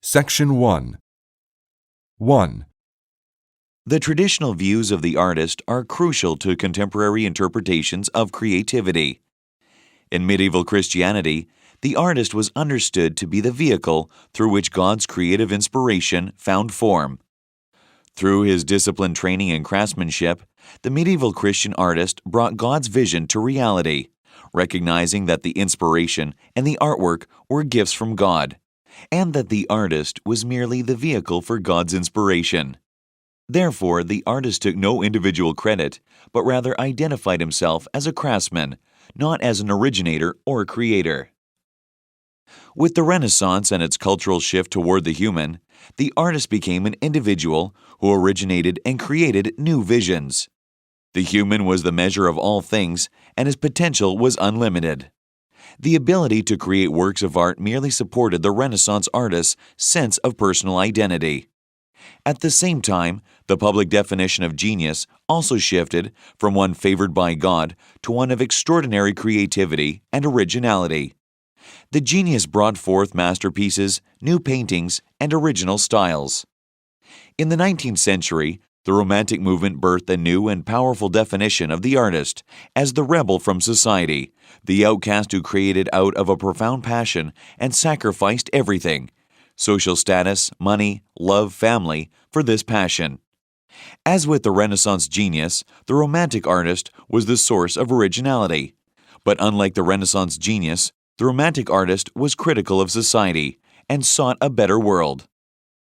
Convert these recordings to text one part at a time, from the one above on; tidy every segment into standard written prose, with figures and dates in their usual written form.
Section 1. 1. The traditional views of the artist are crucial to contemporary interpretations of creativity. In medieval Christianity, the artist was understood to be the vehicle through which God's creative inspiration found form. Through his disciplined training in craftsmanship, the medieval Christian artist brought God's vision to reality, recognizing that the inspiration and the artwork were gifts from God, and that the artist was merely the vehicle for God's inspiration. Therefore, the artist took no individual credit, but rather identified himself as a craftsman, not as an originator or creator. With the Renaissance and its cultural shift toward the human, the artist became an individual who originated and created new visions. The human was the measure of all things, and his potential was unlimited. The ability to create works of art merely supported the Renaissance artist's sense of personal identity. At the same time, the public definition of genius also shifted from one favored by God to one of extraordinary creativity and originality. The genius brought forth masterpieces, new paintings, and original styles. In the 19th century, the Romantic movement birthed a new and powerful definition of the artist as the rebel from society, the outcast who created out of a profound passion and sacrificed everything: social status, money, love, family, for this passion. As with the Renaissance genius, the Romantic artist was the source of originality. But unlike the Renaissance genius, the Romantic artist was critical of society and sought a better world.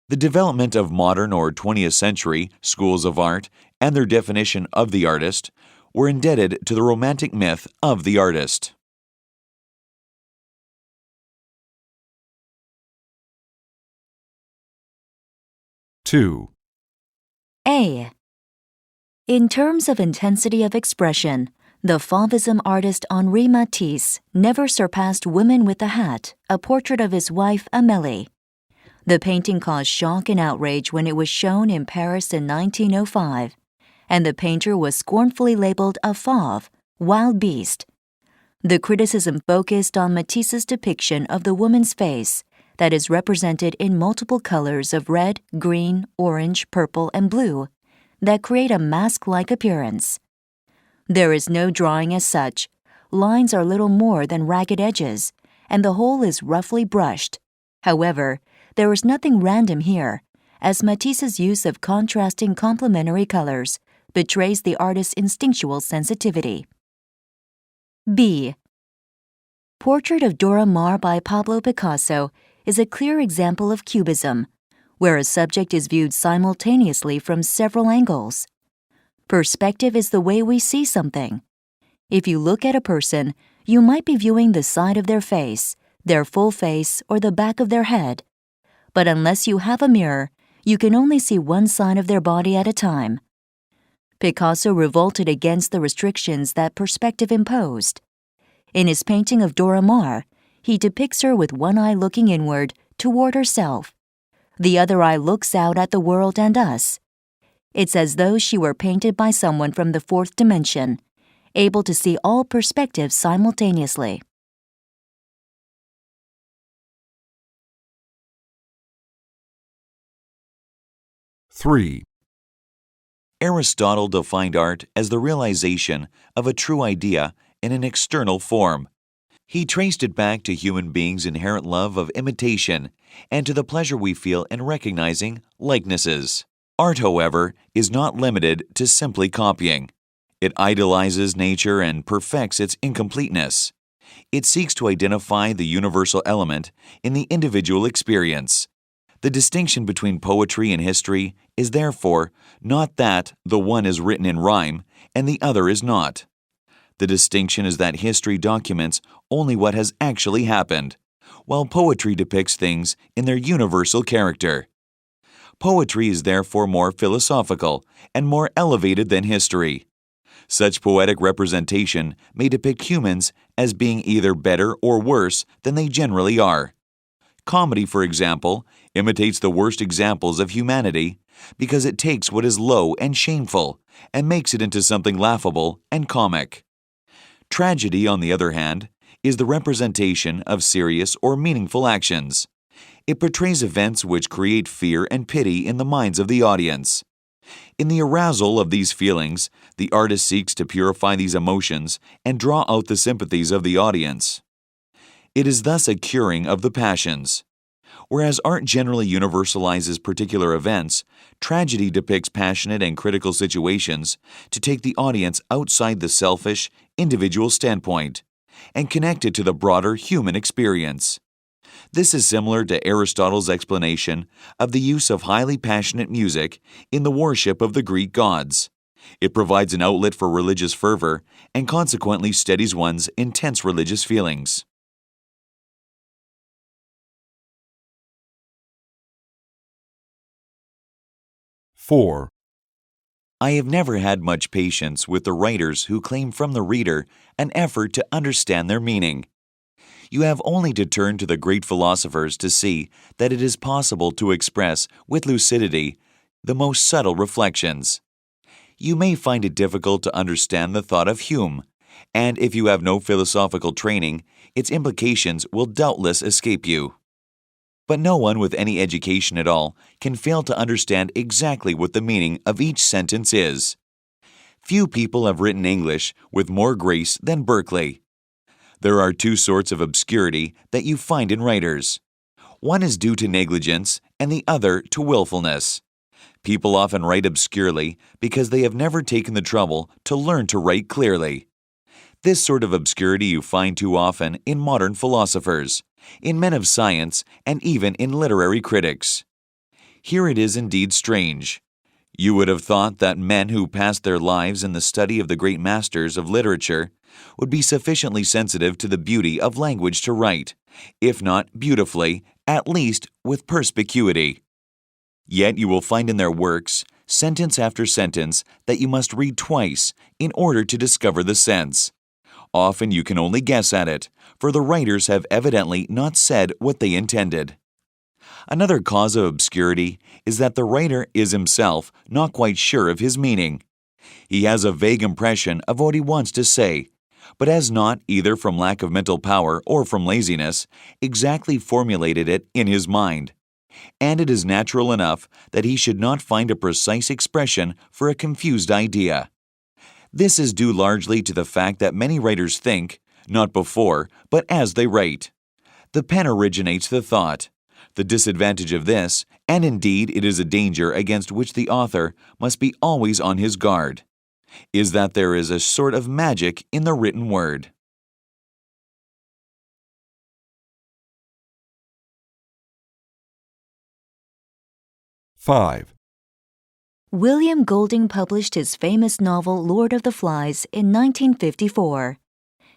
The development of modern or 20th century schools of art and their definition of the artist were indebted to the Romantic myth of the artist. Two. A. In terms of intensity of expression, the Fauvism artist Henri Matisse never surpassed Women with the Hat, a portrait of his wife Amélie. The painting caused shock and outrage when it was shown in Paris in 1905, and the painter was scornfully labeled a fauve, wild beast. The criticism focused on Matisse's depiction of the woman's face that is represented in multiple colors of red, green, orange, purple, and blue that create a mask-like appearance. There is no drawing as such. Lines are little more than ragged edges, and the whole is roughly brushed. However, there is nothing random here, as Matisse's use of contrasting complementary colors betrays the artist's instinctual sensitivity. B. Portrait of Dora Maar by Pablo Picasso is a clear example of cubism, where a subject is viewed simultaneously from several angles. Perspective is the way we see something. If you look at a person, you might be viewing the side of their face, their full face, or the back of their head. But unless you have a mirror, you can only see one side of their body at a time. Picasso revolted against the restrictions that perspective imposed. In his painting of Dora Maar, he depicts her with one eye looking inward toward herself. The other eye looks out at the world and us. It's as though she were painted by someone from the fourth dimension, able to see all perspectives simultaneously. Three. Aristotle defined art as the realization of a true idea in an external form. He traced it back to human beings' inherent love of imitation and to the pleasure we feel in recognizing likenesses. Art, however, is not limited to simply copying. It idolizes nature and perfects its incompleteness. It seeks to identify the universal element in the individual experience. The distinction between poetry and history is therefore not that the one is written in rhyme and the other is not. The distinction is that history documents only what has actually happened, while poetry depicts things in their universal character. Poetry is therefore more philosophical and more elevated than history. Such poetic representation may depict humans as being either better or worse than they generally are. Comedy, for example, imitates the worst examples of humanity because it takes what is low and shameful and makes it into something laughable and comic. Tragedy, on the other hand, is the representation of serious or meaningful actions. It portrays events which create fear and pity in the minds of the audience. In the arousal of these feelings, the artist seeks to purify these emotions and draw out the sympathies of the audience. It is thus a curing of the passions. Whereas art generally universalizes particular events, tragedy depicts passionate and critical situations to take the audience outside the selfish, individual standpoint and connect it to the broader human experience. This is similar to Aristotle's explanation of the use of highly passionate music in the worship of the Greek gods. It provides an outlet for religious fervor and consequently steadies one's intense religious feelings. Four. I have never had much patience with the writers who claim from the reader an effort to understand their meaning. You have only to turn to the great philosophers to see that it is possible to express with lucidity the most subtle reflections. You may find it difficult to understand the thought of Hume, and if you have no philosophical training, its implications will doubtless escape you. But no one with any education at all can fail to understand exactly what the meaning of each sentence is. Few people have written English with more grace than Berkeley. There are two sorts of obscurity that you find in writers. One is due to negligence and the other to willfulness. People often write obscurely because they have never taken the trouble to learn to write clearly. This sort of obscurity you find too often in modern philosophers, in men of science, and even in literary critics. Here it is indeed strange. You would have thought that men who passed their lives in the study of the great masters of literature would be sufficiently sensitive to the beauty of language to write, if not beautifully, at least with perspicuity. Yet you will find in their works, sentence after sentence, that you must read twice in order to discover the sense. Often you can only guess at it, for the writers have evidently not said what they intended. Another cause of obscurity is that the writer is himself not quite sure of his meaning. He has a vague impression of what he wants to say, but has not, either from lack of mental power or from laziness, exactly formulated it in his mind. And it is natural enough that he should not find a precise expression for a confused idea. This is due largely to the fact that many writers think, not before, but as they write. The pen originates the thought. The disadvantage of this, and indeed it is a danger against which the author must be always on his guard, is that there is a sort of magic in the written word. Five. William Golding published his famous novel Lord of the Flies in 1954.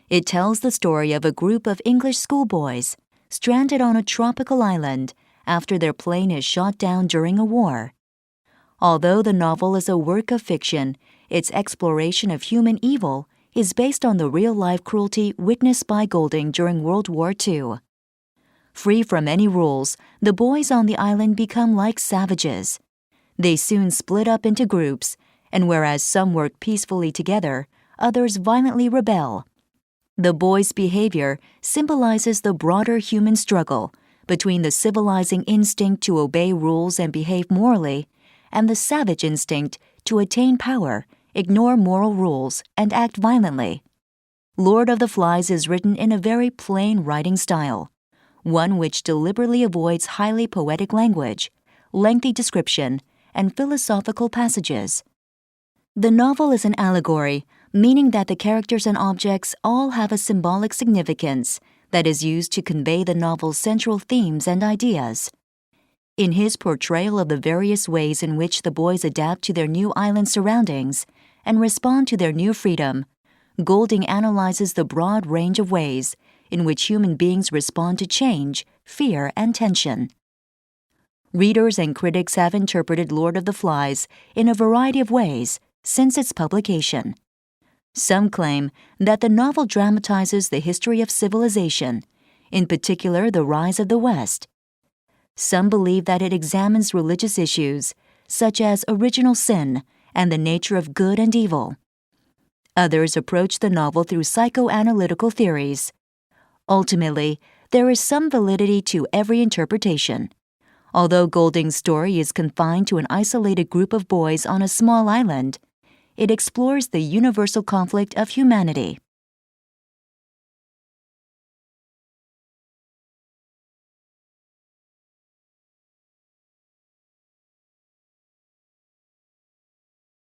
It tells the story of a group of English schoolboys stranded on a tropical island after their plane is shot down during a war. Although the novel is a work of fiction, its exploration of human evil is based on the real-life cruelty witnessed by Golding during World War II. Free from any rules, the boys on the island become like savages. They soon split up into groups, and whereas some work peacefully together, others violently rebel. The boys' behavior symbolizes the broader human struggle between the civilizing instinct to obey rules and behave morally, and the savage instinct to attain power, ignore moral rules, and act violently. Lord of the Flies is written in a very plain writing style, one which deliberately avoids highly poetic language, lengthy description, and philosophical passages. The novel is an allegory, meaning that the characters and objects all have a symbolic significance that is used to convey the novel's central themes and ideas. In his portrayal of the various ways in which the boys adapt to their new island surroundings and respond to their new freedom, Golding analyzes the broad range of ways in which human beings respond to change, fear, and tension. Readers and critics have interpreted Lord of the Flies in a variety of ways since its publication. Some claim that the novel dramatizes the history of civilization, in particular the rise of the West. Some believe that it examines religious issues, such as original sin and the nature of good and evil. Others approach the novel through psychoanalytical theories. Ultimately, There is some validity to every interpretation. Although Golding's story is confined to an isolated group of boys on a small island, it explores the universal conflict of humanity.